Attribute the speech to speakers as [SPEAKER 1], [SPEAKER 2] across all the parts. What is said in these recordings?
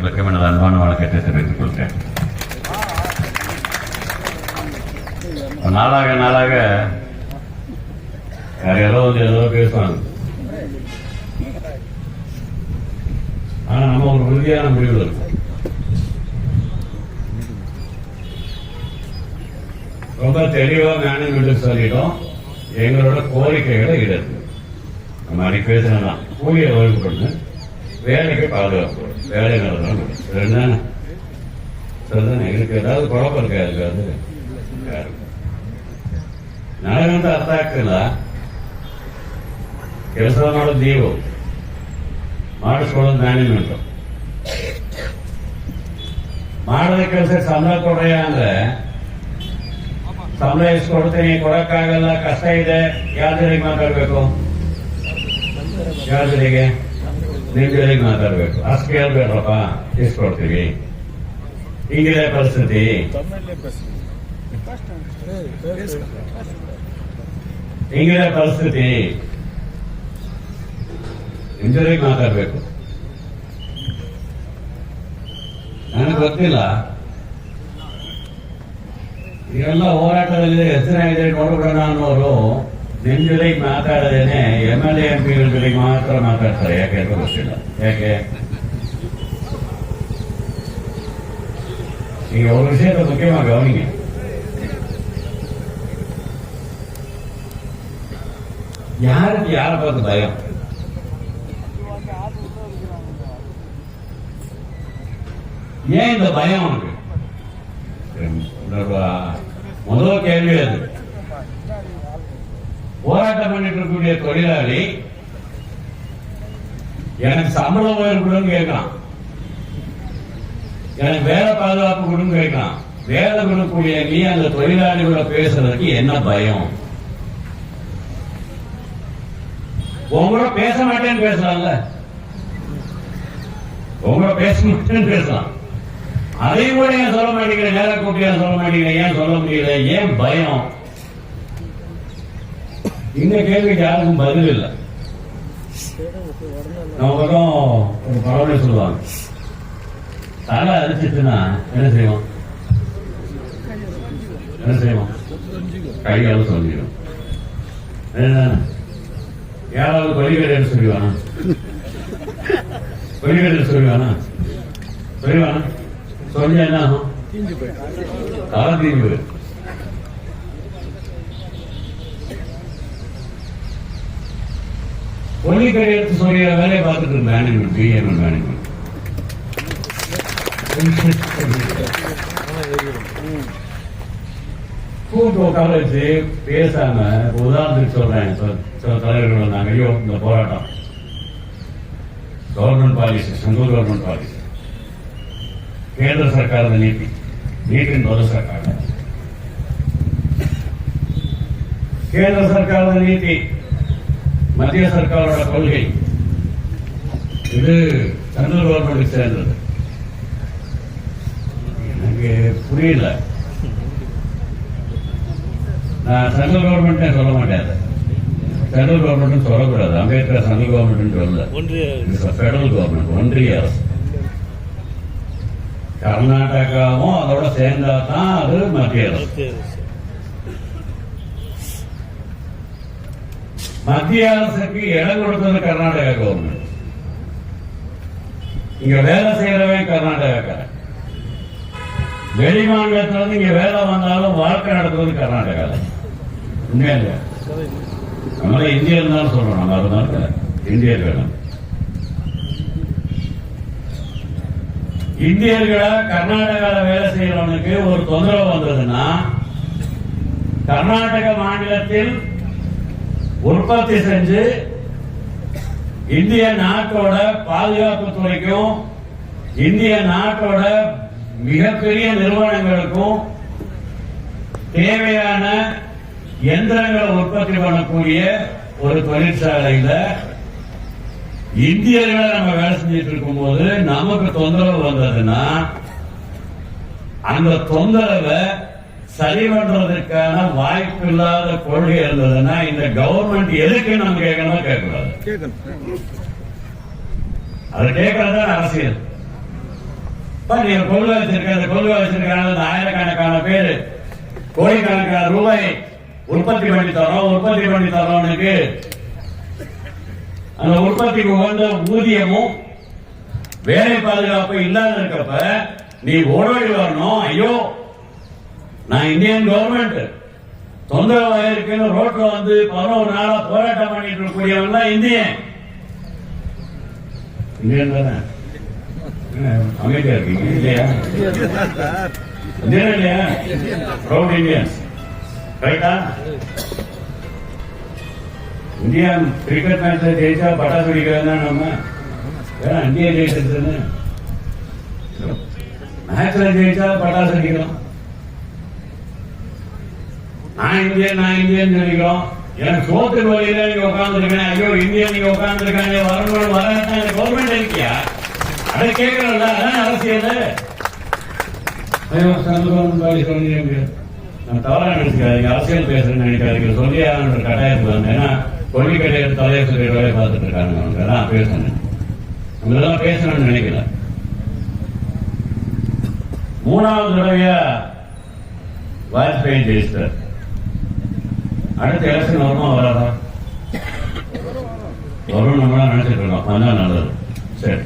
[SPEAKER 1] நேயர்களுக்கும் எனது அன்பான வணக்கத்தை தெரிவித்துக் கொள்கிறேன். நாளாக நாளாக யாரோ ஏதோ பேசுவாங்க. ஆனா நம்ம ஒரு உறுதியான முடிவு இருக்கும். ரொம்ப தெளிவா மேனேஜ்மெண்ட் சொல்லிட்டோம். எங்களோட கோரிக்கைகளை ஈடேற்று நம்ம அன்னைக்கு பேசுனா கூலியை ஒழுங்குபடுங்க, வேலைக்கு பாதுகாப்பு, வேலை நடந்தாலும் சரிதானே? எனக்கு ஏதாவது குழப்பம் இருக்காது. ನನಗಂತ ಅರ್ಥ ಆಗ್ತಿಲ್ಲ. ಕೆಲಸ ಮಾಡೋದು ನೀವು, ಮಾಡಿಸ್ಕೊಳ್ಳೋದು ಮ್ಯಾನೇಜ್ಮೆಂಟ್. ಮಾಡದ ಕೆಲಸಕ್ಕೆ ಸಂಬಳ ಕೊಡ್ರಿ ಅಂದ್ರೆ ಸಂಬಳ ಇಸ್ಕೊಡ್ತೀನಿ, ಕೊಡಕ್ಕಾಗಲ್ಲ, ಕಷ್ಟ ಇದೆ, ಯಾರ ಜೊತೆಗೆ ಮಾತಾಡ್ಬೇಕು? ಯಾರ ಜೊತೆಗೆ? ನಿಮ್ ಜೊತೆಗೆ ಮಾತಾಡ್ಬೇಕು. ಅಷ್ಟು ಕೇಳ್ಬೇಡ್ರಪ್ಪ, ಇಸ್ಕೊಡ್ತೀವಿ. ಹಿಂಗಿದೆ ಪರಿಸ್ಥಿತಿ. ಹಿಂಗಿದೆ ಪರಿಸ್ಥಿತಿ, ನಿಮ್ ಜೊತೆಗೆ ಮಾತಾಡ್ಬೇಕು. ನನಗೆ ಗೊತ್ತಿಲ್ಲ, ಇದೆಲ್ಲ ಹೋರಾಟದಲ್ಲಿ ಹೆಸರಾಗಿದೆ ನೋಡ್ಬಿಡೋಣ ಅನ್ನೋರು ನಿಮ್ ಜೊತೆಗೆ ಮಾತಾಡದೇನೆ MLA MP ಗಳ ಜೊತೆಗೆ ಮಾತ್ರ ಮಾತಾಡ್ತಾರೆ. ಯಾಕೆ ಅಂತ ಗೊತ್ತಿಲ್ಲ. ಯಾಕೆ ಈಗ ಅವ್ರ ವಿಷಯದ ಮುಖ್ಯವಾಗಿ ಅವನಿಗೆ யார பார்த்து பயம்? ஏன் இந்த பயம் உனக்கு? முதல் கேள்வி அது. போராட்டம் பண்ணிட்டு இருக்கக்கூடிய தொழிலாளி எனக்கு சம்பளம் உயர்வுன்னு கேட்கலாம், எனக்கு வேலை பாதுகாப்பு கொடுன்னு கேட்கலாம். வேலை கொடுக்கக்கூடிய நீ அந்த தொழிலாளிகளோட பேசுறதுக்கு என்ன பயம்? உங்களோட பேச மாட்டேன்னு பேசலாம்ல, உங்களோட பேச மாட்டேன்னு பேசலாம். அதையும் கூட ஏன் சொல்ல மாட்டேங்கிற? நேர கூட்டியா சொல்ல மாட்டேங்கிற? ஏன் சொல்ல முடியல? ஏன் பயம்? இந்த கேள்விக்கு யாருக்கும் பதில் இல்லை. நம்ம பக்கம் ஒரு பரவாயில்ல சொல்லுவாங்க, தலை அரிச்சிட்டுன்னா என்ன செய்வோம்? கையால சொல்லிடும். யாராவது கொலிகடைன்னு சொல்லுவானா? சொல்லுவானா? சொல்ல என்ன ஆகும்? தலை தீங்கு. கொலிகடை எடுத்து சொல்லிய வேலையை பார்த்துட்டு மேனேஜ்மெண்ட், பிஎம்எல் மேனேஜ்மெண்ட். கூட்டு உட்கார வச்சு பேசாம, உதாரணத்துக்கு சொல்றேன், சில தலைவர்கள் வந்தாங்க. ஐயோ இந்த போராட்டம் government policy, central government policy, ಕೇಂದ್ರ ಸರ್ಕಾರದ ನೀತಿನ ಬರೋ ಸರ್ಕಾರ, ಕೇಂದ್ರ ಸರ್ಕಾರದ ನೀತಿ, மத்திய சர்க்காரோட கொள்கை, இது சென்ட்ரல் கவர்மெண்ட்டுக்கு சேர்ந்தது. எனக்கு புரியல. நான் சென்ட்ரல் கவர்மெண்ட் சொல்ல மாட்டேன், சென்ட்ரல் கவர்மெண்ட் சொல்லக்கூடாது. அம்பேத்கர் சென்ட்ரல் கவர்மெண்ட் சொல்ல, பெடரல் கவர்மெண்ட், ஒன்றிய அரசு. கர்நாடகாவும் அதோட சேர்ந்தா தான் அது மத்திய அரசு. மத்திய அரசுக்கு இடம் கொடுத்தது கர்நாடகா கவர்மெண்ட். இங்க வேலை செய்யறவன் கர்நாடகாக்காரன். வெளி மாநிலத்துல இருந்து இங்க வேலை வந்தாலும் வாழ்க்கை நடத்துறது கர்நாடகால. உண்மையா இல்லையா? நம்மள இந்தியன் தான் சொல்றோம். நம்ம அதனால இந்தியர்கள், இந்தியர்களை கர்நாடகால வேலை செய்யறவனுக்கு ஒரு தொந்தரவு வந்ததுன்னா, கர்நாடக மாநிலத்தில் உற்பத்தி செஞ்சு இந்திய நாட்டோட பாதுகாப்பு துறைக்கும் இந்திய நாட்டோட மிகப்பெரிய நிறுவனங்களுக்கும் தேவையான எந்திரங்களை உற்பத்தி பண்ணக்கூடிய ஒரு தொழிற்சாலையில இந்தியர்களை நம்ம வேலை செஞ்சிட்டு இருக்கும் போது நமக்கு தொந்தரவு வந்ததுன்னா, அந்த தொந்தரவை சரி பண்றதுக்கான வாய்ப்பு இல்லாத கொள்கை இருந்ததுன்னா இந்த கவர்மெண்ட் எதுக்கு நம்ம கேட்கணும்? கேட்கக்கூடாது. அது கேட்கறதா அரசியல். நீங்க கொள்கை வச்சிருக்க கொள்கை வச்சிருக்காங்க ஆயிரக்கணக்கான பேரு கோடிக்கணக்கான ரூபாய் உற்பத்தி பண்ணி தரோம் அந்த உற்பத்திக்கு உகந்த ஊதியமும் வேலை பாதுகாப்பு இல்லாத இருக்கப்ப நீ ஓடோடி வரணும். ஐயோ நான் இந்தியன் கவர்மெண்ட் தொந்தரவாயிருக்குன்னு ரோட்ல வந்து 11 நாளா போராட்டம் பண்ணிட்டு இருக்கக்கூடியவன் தான் இந்தியன் தானே. அமைதியா இருக்கீங்க இல்லையா? இல்லையா? ப்ரௌட் இந்தியன்ஸ் கரெக்டா? இந்தியா கிரிக்கெட் மேட்ச்ல ஜெயிச்சா பட்டாசு வெடிக்கிறது தான் நம்ம இந்தியா ஜெயிச்சதுன்னு மேட்ச்ல ஜெயிச்சா பட்டாசு வெடிக்கிறோம். நான் இந்தியன் சொல்லிக்கிறோம். எனக்கு சோத்துக்கு வழியில நீங்க உட்கார்ந்து இருக்கேன். ஐயோ இந்தியா நீங்க உட்கார்ந்து இருக்காங்க வரணும் வர கவர்மெண்ட் இருக்கியா? அதை கேட்கறல அதான் அரசியல். ஐயோ சொல்லுங்க நான் தவறா நினைச்சுக்காதீங்க. அரசியல் பேசுறேன்னு நினைக்காதீங்க. சொல்லியான்ற கட்டாயத்துக்கு வந்தேன். ஏன்னா கொள்ளிக்கட்டை தலைவர் சொல்லிய வேலையை பார்த்துட்டு இருக்காங்க. அவங்க எல்லாம் பேசணும். நம்ம எல்லாம் பேசணும்னு நினைக்கல. 3வது தடவையா வாஜ்பாய் ஜெயிச்சார். அடுத்த எலெக்ஷன் வருமா வராதா? வரும் நம்மளாம் நினைச்சிட்டு இருக்கோம். அதுதான் நல்லது. சரி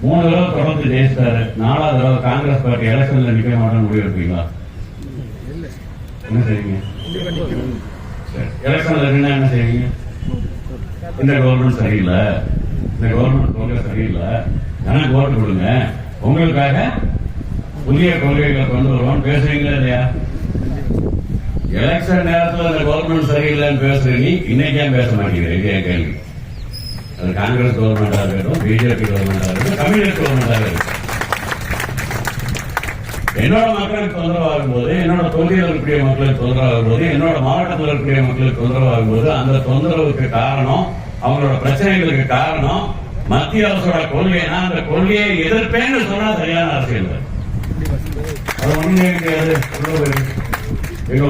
[SPEAKER 1] 3 தடவை தொடர்ந்து ஜெயிச்சாரு. 4வது தடவை காங்கிரஸ் பார்ட்டி எலெக்ஷன்ல நிக்க மாட்டோம்னு முடிவு எடுப்பீங்களா? என்ன செய்வீங்க? எலெக்ஷன்ல இருந்தா என்ன செய்வீங்க? இந்த கவர்மெண்ட் சரியில்லை, இந்த கவர்மெண்ட் கொள்கை சரியில்லை, எனக்கு ஓட்டு கொடுங்க, உங்களுக்காக புதிய கொள்கைகளை கொண்டு வருவோம் பேசுறீங்களா இல்லையா? எலெக்ஷன் நேரத்தில் இந்த கவர்மெண்ட் சரியில்லைன்னு பேசுறீங்க. இன்னைக்கே பேச மாட்டேங்கிறீங்க. கேள்வி அது காங்கிரஸ் கவர்மெண்டா இருக்கட்டும், பிஜேபி கவர்மெண்டா இருக்கட்டும், கம்யூனிஸ்ட் கவர்மெண்டா இருக்கட்டும். என்னோட மக்களுக்கு தொந்தரவாகும் போது, என்னோட தொகுதியில் இருக்கக்கூடிய மக்களுக்கு தொந்தரவாகும் போது, என்னோட மாவட்டத்தில் இருக்கக்கூடிய மக்களுக்கு தொந்தரவாகும் போது அந்த தொந்தரவுக்கு காரணம், அவங்களோட பிரச்சனைகளுக்கு காரணம் மத்திய அரசோட கொள்கைனா அந்த கொள்கையை எதிர்ப்பேன்னு சொன்னா சரியான அரசியல். அது ஒண்ணு கிடையாது. இங்க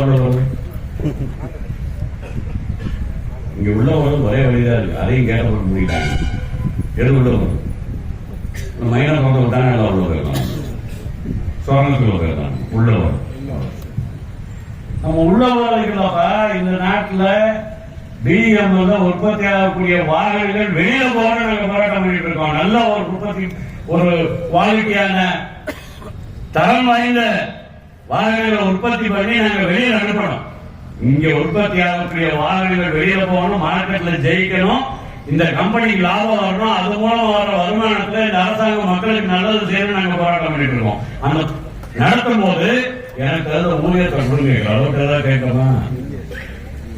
[SPEAKER 1] உள்ளவங்களும் ஒரே வழிதான் இருக்கு. அதையும் கேட்க முடியல. எது உள்ளவங்க மைனர் கொண்டு விட்டாங்க. எல்லாம் உள்ளவங்க சொரணத்துக்கு உள்ளவர் நம்ம உள்ளவர்களப்பா. இந்த நாட்டுல பிஎம் உற்பத்தி ஆகக்கூடிய வாகனங்கள் வெளியில போக நாங்க போராட்டம் பண்ணிட்டு இருக்கோம். நல்ல ஒரு உற்பத்தி, ஒரு குவாலிட்டியான தரம் வாய்ந்த வாகனங்களை உற்பத்தி பண்ணி நாங்க வெளியில அனுப்பணும். இங்க உற்பத்தி ஆகக்கூடிய வாகனங்கள் வெளியில போகணும், மார்க்கெட்ல ஜெயிக்கணும், இந்த கம்பெனிக்கு லாபம் வரணும். அது மூலம் வர வருமானத்துல இந்த அரசாங்கம் மக்களுக்கு நல்லது செய்யணும் நாங்க போராட்டம் பண்ணிட்டு இருக்கோம். அந்த நடத்தும் போது எனக்கு அது ஊழியத்தை கொடுங்க. அளவுக்கு ஏதாவது கேட்கமா?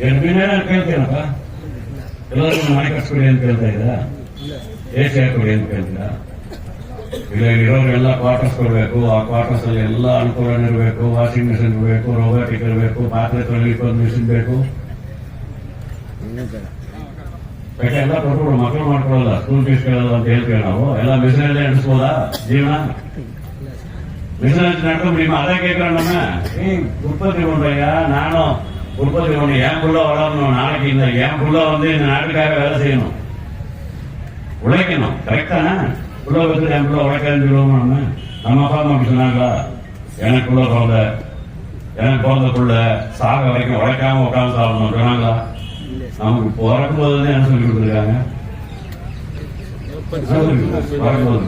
[SPEAKER 1] எனக்கு பின்னாடி ಕೇಳ್ತೀನಪ್ಪ. ಎಲ್ಲರೂ ಮನೆ ಕಟ್ಸ್ಕೊಡಿ ಅಂತ ಕೇಳ್ತಾ ಇದ್ದೀರಾ? ಏಸಿ ಹಾಕೊಡಿ ಅಂತ ಕೇಳ್ತೀರಾ? ಇಲ್ಲ ಇರೋರೆಲ್ಲ ಕ್ವಾರ್ಟರ್ಸ್ ಕೊಡಬೇಕು. ಆ ಕ್ವಾರ್ಟರ್ಸ್ ಅಲ್ಲಿ ಎಲ್ಲ ಅನುಕೂಲ ಇರಬೇಕು. ವಾಷಿಂಗ್ ಮಿಷಿನ್ ಇರಬೇಕು, ರೋಬೋಟಿಕ್ ಇರಬೇಕು, ಪಾತ್ರೆ ತೊಳಿಲಿಕ್ಕೆ ಒಂದು ಮಿಷಿನ್ ಬೇಕು. ಯಾಕೆ ಎಲ್ಲ ಕೊಟ್ಟು ಮಕ್ಕಳು ಮಾಡ್ಕೊಳ್ಳಲ್ಲ, ಸ್ಕೂಲ್ ಫೀಸ್ ಕೇಳಲ್ಲ ಅಂತ ಹೇಳ್ತೀವಿ ನಾವು. ಎಲ್ಲ ಮಿಷನಲ್ಲೇ ನಡೆಸ್ಬೋದಾ ಜೀವನ? ಮಿಷನ್ வச்சு நடத்த முடியுமா? அதை கேட்கிறோம் நம்ம. உற்பத்தி பண்றையா? நானும் உற்பத்தி பண்ண என் புள்ள வளரணும். நாளைக்கு இந்த என் புள்ள வந்து இந்த நாட்டுக்காக வேலை செய்யணும், உழைக்கணும். கரெக்டானா? புள்ள வச்சு என் புள்ள உழைக்காதுன்னு சொல்லுவோம் நம்ம. நம்ம அப்பா அம்மா அப்படி சொன்னாங்களா? எனக்கு பிறந்த புள்ள சாக வரைக்கும் உழைக்காம உட்காந்து சாப்பிடணும் சொன்னாங்களா? நமக்கு பிறக்கும் போது என்ன சொல்லி கொடுத்துருக்காங்க? பிறக்கும் போது